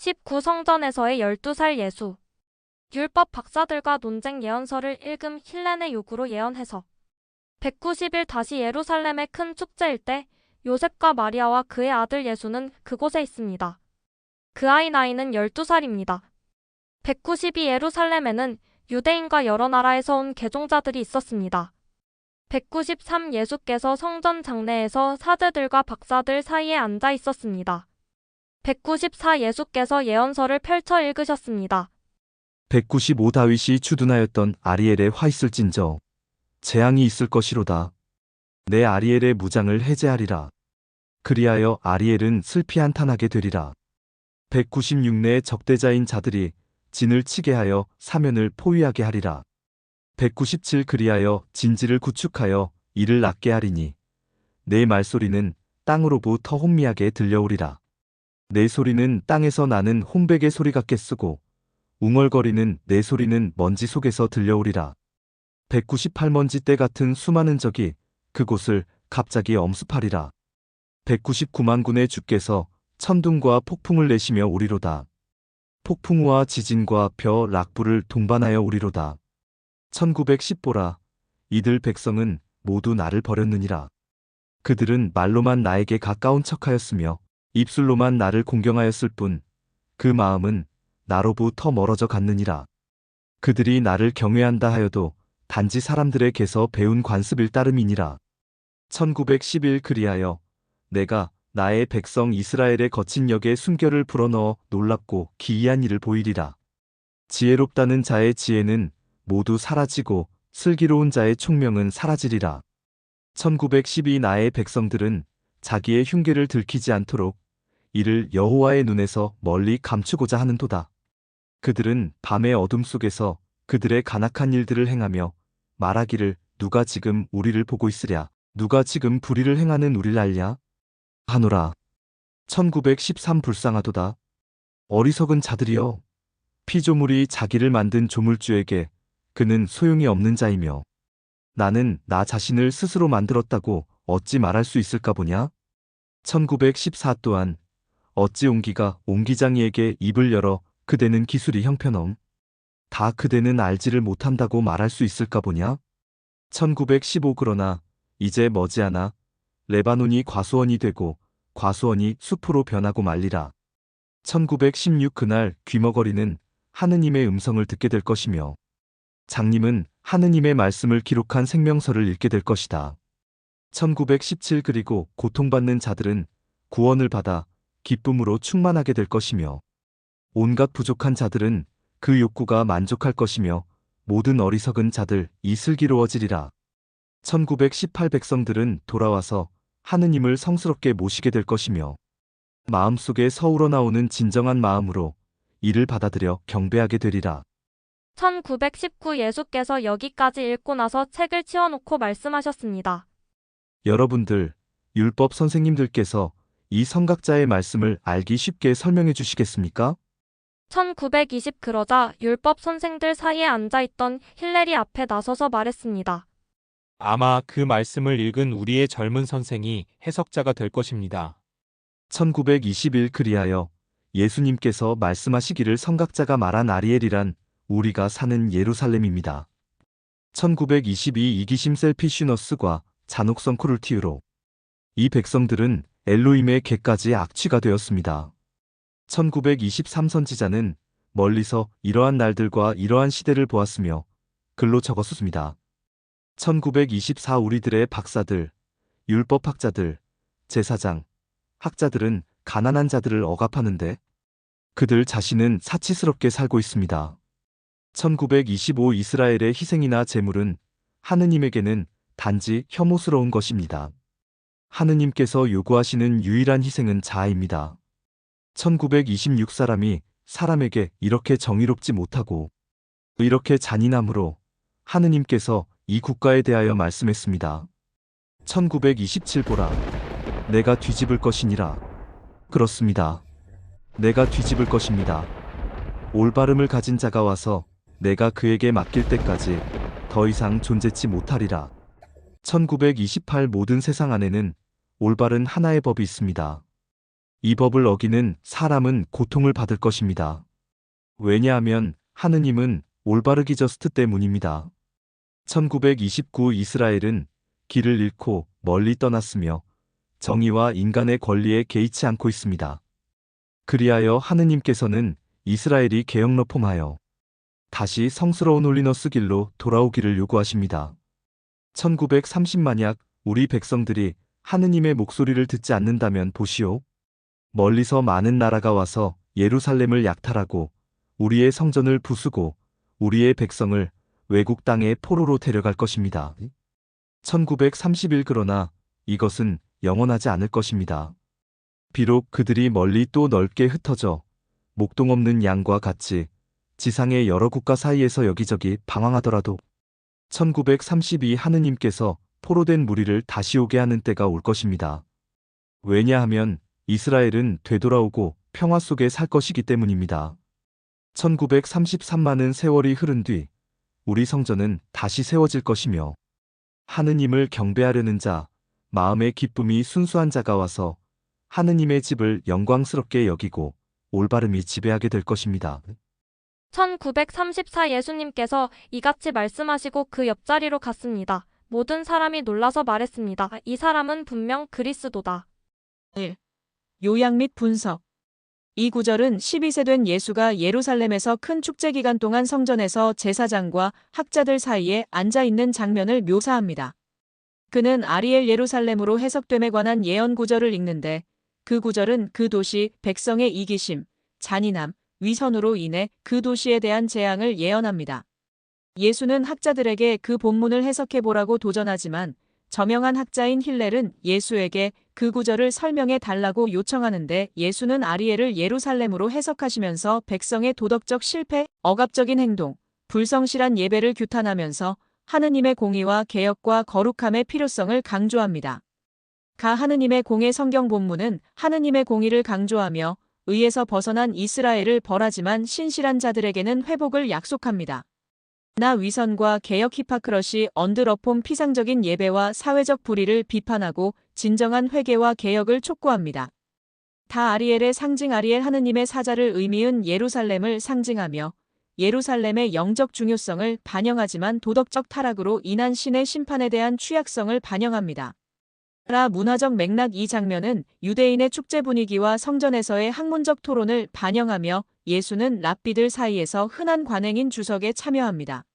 19성전에서의 12살 예수. 율법 박사들과 논쟁 예언서를 읽음 힐렌의 요구로 예언 해석. 190일 다시 예루살렘의 큰 축제일 때 요셉과 마리아와 그의 아들 예수는 그곳에 있습니다. 그 아이 나이는 12살입니다. 192 예루살렘에는 유대인과 여러 나라에서 온 개종자들이 있었습니다. 193 예수께서 성전 장내에서 사제들과 박사들 사이에 앉아 있었습니다. 194 예수께서 예언서를 펼쳐 읽으셨습니다. 195 다윗이 주둔하였던 아리엘에 화 있을진저 재앙이 있을 것이로다. 내 아리엘의 무장을 해제하리라. 그리하여 아리엘은 슬피 한탄하게 되리라. 196내 적대자인 자들이 진을 치게 하여 사면을 포위하게 하리라. 197 그리하여 진지를 구축하여 이를 낮게 하리니 내 말소리는 땅으로부터 혼미하게 들려오리라. 내 소리는 땅에서 나는 혼백의 소리 같겠으고 웅얼거리는 내 소리는 먼지 속에서 들려오리라. 198 먼지 때 같은 수많은 적이 그곳을 갑자기 엄습하리라. 199만 군의 주께서 천둥과 폭풍을 내시며 오리로다. 폭풍우와 지진과 벼 락불을 동반하여 오리로다. 1910 보라, 이들 백성은 모두 나를 버렸느니라. 그들은 말로만 나에게 가까운 척하였으며 입술로만 나를 공경하였을 뿐 그 마음은 나로부터 멀어져 갔느니라. 그들이 나를 경외한다 하여도 단지 사람들의 개서 배운 관습일 따름이니라. 1911 그리하여 내가 나의 백성 이스라엘의 거친 역에 순결을 불어넣어 놀랍고 기이한 일을 보이리라. 지혜롭다는 자의 지혜는 모두 사라지고 슬기로운 자의 총명은 사라지리라. 1912 나의 백성들은 자기의 흉계를 들키지 않도록 이를 여호와의 눈에서 멀리 감추고자 하는도다. 그들은 밤의 어둠 속에서 그들의 간악한 일들을 행하며 말하기를 누가 지금 우리를 보고 있으랴. 누가 지금 불의를 행하는 우리를 알랴 하노라. 1913 불쌍하도다. 어리석은 자들이여. 피조물이 자기를 만든 조물주에게 그는 소용이 없는 자이며 나는 나 자신을 스스로 만들었다고 어찌 말할 수 있을까 보냐. 1914 또한 어찌 옹기가 옹기장이에게 입을 열어 그대는 기술이 형편엄 다 그대는 알지를 못한다고 말할 수 있을까 보냐. 1915 그러나 이제 머지않아 레바논이 과수원이 되고 과수원이 숲으로 변하고 말리라. 1916 그날 귀머거리는 하느님의 음성을 듣게 될 것이며 장님은 하느님의 말씀을 기록한 생명서를 읽게 될 것이다. 1917 그리고 고통받는 자들은 구원을 받아 기쁨으로 충만하게 될 것이며 온갖 부족한 자들은 그 욕구가 만족할 것이며 모든 어리석은 자들 이 슬기로워지리라. 1918 백성들은 돌아와서 하느님을 성스럽게 모시게 될 것이며 마음속에 서울어 나오는 진정한 마음으로 이를 받아들여 경배하게 되리라. 1919 예수께서 여기까지 읽고 나서 책을 치워놓고 말씀하셨습니다. 여러분들, 율법 선생님들께서 이 선각자의 말씀을 알기 쉽게 설명해 주시겠습니까? 1920 그러자 율법 선생들 사이에 앉아있던 힐레리 앞에 나서서 말했습니다. 아마 그 말씀을 읽은 우리의 젊은 선생이 해석자가 될 것입니다. 1921 그리하여 예수님께서 말씀하시기를 선각자가 말한 아리엘이란 우리가 사는 예루살렘입니다. 1922 이기심 셀피슈너스과 잔혹성 코를티유로 이 백성들은 엘로임의 객까지 악취가 되었습니다. 1923 선지자는 멀리서 이러한 날들과 이러한 시대를 보았으며 글로 적었습니다. 1924 우리들의 박사들, 율법학자들, 제사장, 학자들은 가난한 자들을 억압하는데 그들 자신은 사치스럽게 살고 있습니다. 1925 이스라엘의 희생이나 제물은 하느님에게는 단지 혐오스러운 것입니다. 하느님께서 요구하시는 유일한 희생은 자아입니다. 1926 사람이 사람에게 이렇게 정의롭지 못하고 이렇게 잔인함으로 하느님께서 이 국가에 대하여 말씀했습니다. 1927 보라, 내가 뒤집을 것이니라. 그렇습니다. 내가 뒤집을 것입니다. 올바름을 가진 자가 와서 내가 그에게 맡길 때까지 더 이상 존재치 못하리라. 1928 모든 세상 안에는 올바른 하나의 법이 있습니다. 이 법을 어기는 사람은 고통을 받을 것입니다. 왜냐하면 하느님은 올바르기 저스트 때문입니다. 1929 이스라엘은 길을 잃고 멀리 떠났으며 정의와 인간의 권리에 개의치 않고 있습니다. 그리하여 하느님께서는 이스라엘이 개혁러폼하여 다시 성스러운 홀리너스 길로 돌아오기를 요구하십니다. 1930 만약 우리 백성들이 하느님의 목소리를 듣지 않는다면 보시오. 멀리서 많은 나라가 와서 예루살렘을 약탈하고 우리의 성전을 부수고 우리의 백성을 외국 땅에 포로로 데려갈 것입니다. 1931 그러나 이것은 영원하지 않을 것입니다. 비록 그들이 멀리 또 넓게 흩어져 목동 없는 양과 같이 지상의 여러 국가 사이에서 여기저기 방황하더라도 1932 하느님께서 포로된 무리를 다시 오게 하는 때가 올 것입니다. 왜냐하면 이스라엘은 되돌아오고 평화 속에 살 것이기 때문입니다. 1933많은 세월이 흐른 뒤 우리 성전은 다시 세워질 것이며 하느님을 경배하려는 자, 마음의 기쁨이 순수한 자가 와서 하느님의 집을 영광스럽게 여기고 올바름이 지배하게 될 것입니다. 1934 예수님께서 이같이 말씀하시고 그 옆자리로 갔습니다. 모든 사람이 놀라서 말했습니다. 이 사람은 분명 그리스도다. 1. 요약 및 분석. 이 구절은 12세 된 예수가 예루살렘에서 큰 축제 기간 동안 성전에서 제사장과 학자들 사이에 앉아 있는 장면을 묘사합니다. 그는 아리엘 예루살렘으로 해석됨에 관한 예언 구절을 읽는데 그 구절은 그 도시 백성의 이기심, 잔인함, 위선으로 인해 그 도시에 대한 재앙을 예언합니다. 예수는 학자들에게 그 본문을 해석해보라고 도전하지만 저명한 학자인 힐렐은 예수에게 그 구절을 설명해 달라고 요청하는데 예수는 아리엘을 예루살렘으로 해석하시면서 백성의 도덕적 실패, 억압적인 행동, 불성실한 예배를 규탄하면서 하느님의 공의와 개혁과 거룩함의 필요성을 강조합니다. 가 하느님의 공의 성경 본문은 하느님의 공의를 강조하며 의에서 벗어난 이스라엘을 벌하지만 신실한 자들에게는 회복을 약속합니다. 나 위선과 개혁 히파크러시 언드러폼 피상적인 예배와 사회적 불의를 비판하고 진정한 회개와 개혁을 촉구합니다. 다 아리엘의 상징 아리엘 하느님의 사자를 의미한 예루살렘을 상징하며 예루살렘의 영적 중요성을 반영하지만 도덕적 타락으로 인한 신의 심판에 대한 취약성을 반영합니다. 라 문화적 맥락 이 장면은 유대인의 축제 분위기와 성전에서의 학문적 토론을 반영하며 예수는 랍비들 사이에서 흔한 관행인 주석에 참여합니다.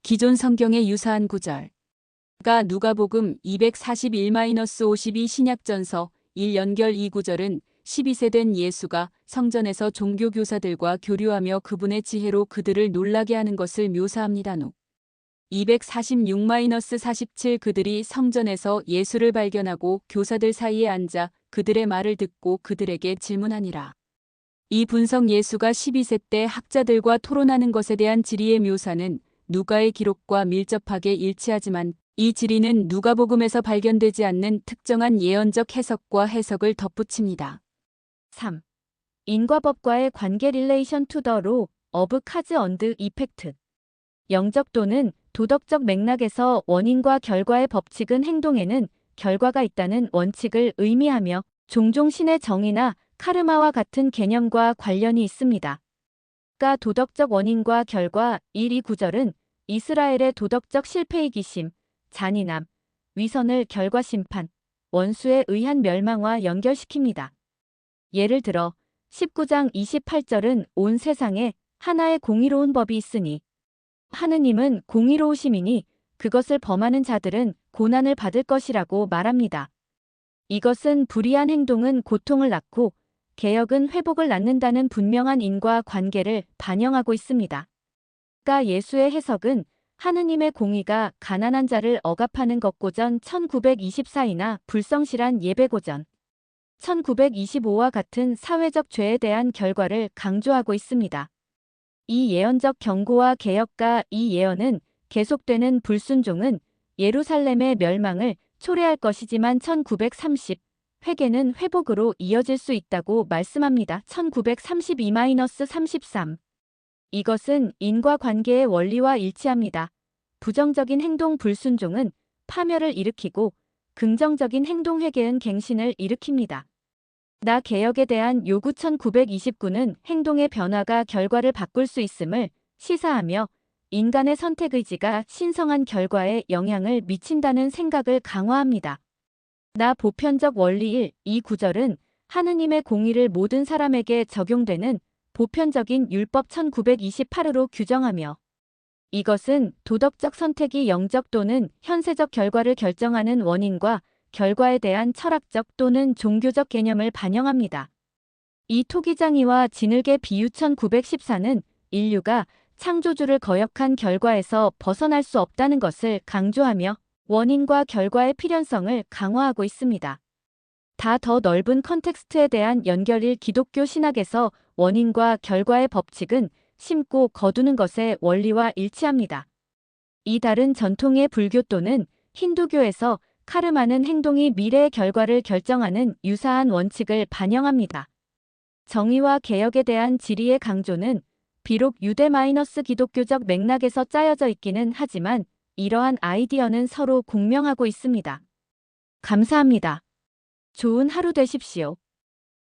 기존 성경에 유사한 구절. 가 누가복음 241-52 신약전서 1 연결 이 구절은 12세 된 예수가 성전에서 종교교사들과 교류하며 그분의 지혜로 그들을 놀라게 하는 것을 묘사합니다. 246-47 그들이 성전에서 예수를 발견하고 교사들 사이에 앉아 그들의 말을 듣고 그들에게 질문하니라. 이 분석 예수가 12세 때 학자들과 토론하는 것에 대한 지리의 묘사는 누가의 기록과 밀접하게 일치하지만 이 지리는 누가복음에서 발견되지 않는 특정한 예언적 해석과 해석을 덧붙입니다. 3. 인과법과의 관계 relation to the law of cause and effect. 영적 또는 도덕적 맥락에서 원인과 결과의 법칙은 행동에는 결과가 있다는 원칙을 의미하며 종종 신의 정의나 카르마와 같은 개념과 관련이 있습니다. 가 도덕적 원인과 결과 1. 이 구절은 이스라엘의 도덕적 실패이기심, 잔인함, 위선을 결과 심판, 원수에 의한 멸망과 연결시킵니다. 예를 들어 19장 28절은 온 세상에 하나의 공의로운 법이 있으니 하느님은 공의로우심이니 그것을 범하는 자들은 고난을 받을 것이라고 말합니다. 이것은 불의한 행동은 고통을 낳고 개혁은 회복을 낳는다는 분명한 인과 관계를 반영하고 있습니다. 가 예수의 해석은 하느님의 공의가 가난한 자를 억압하는 것고전 1924이나 불성실한 예배고전 1925와 같은 사회적 죄에 대한 결과를 강조하고 있습니다. 이 예언적 경고와 개혁과 이 예언은 계속되는 불순종은 예루살렘의 멸망을 초래할 것이지만 1930 회개는 회복으로 이어질 수 있다고 말씀합니다. 1932-33 이것은 인과관계의 원리와 일치합니다. 부정적인 행동 불순종은 파멸을 일으키고 긍정적인 행동 회개는 갱신을 일으킵니다. 나 개혁에 대한 요구 1929는 행동의 변화가 결과를 바꿀 수 있음을 시사하며 인간의 선택의지가 신성한 결과에 영향을 미친다는 생각을 강화합니다. 나 보편적 원리 1, 이 구절은 하느님의 공의를 모든 사람에게 적용되는 보편적인 율법 1928으로 규정하며 이것은 도덕적 선택이 영적 또는 현세적 결과를 결정하는 원인과 결과에 대한 철학적 또는 종교적 개념을 반영합니다. 이 토기장이와 진흙의 비유 1914는 인류가 창조주를 거역한 결과에서 벗어날 수 없다는 것을 강조하며 원인과 결과의 필연성을 강화하고 있습니다. 다 더 넓은 컨텍스트에 대한 연결일 기독교 신학에서 원인과 결과의 법칙은 심고 거두는 것의 원리와 일치합니다. 이 다른 전통의 불교 또는 힌두교에서 카르마는 행동이 미래의 결과를 결정하는 유사한 원칙을 반영합니다. 정의와 개혁에 대한 지리의 강조는 비록 유대-기독교적 맥락에서 짜여져 있기는 하지만 이러한 아이디어는 서로 공명하고 있습니다. 감사합니다. 좋은 하루 되십시오.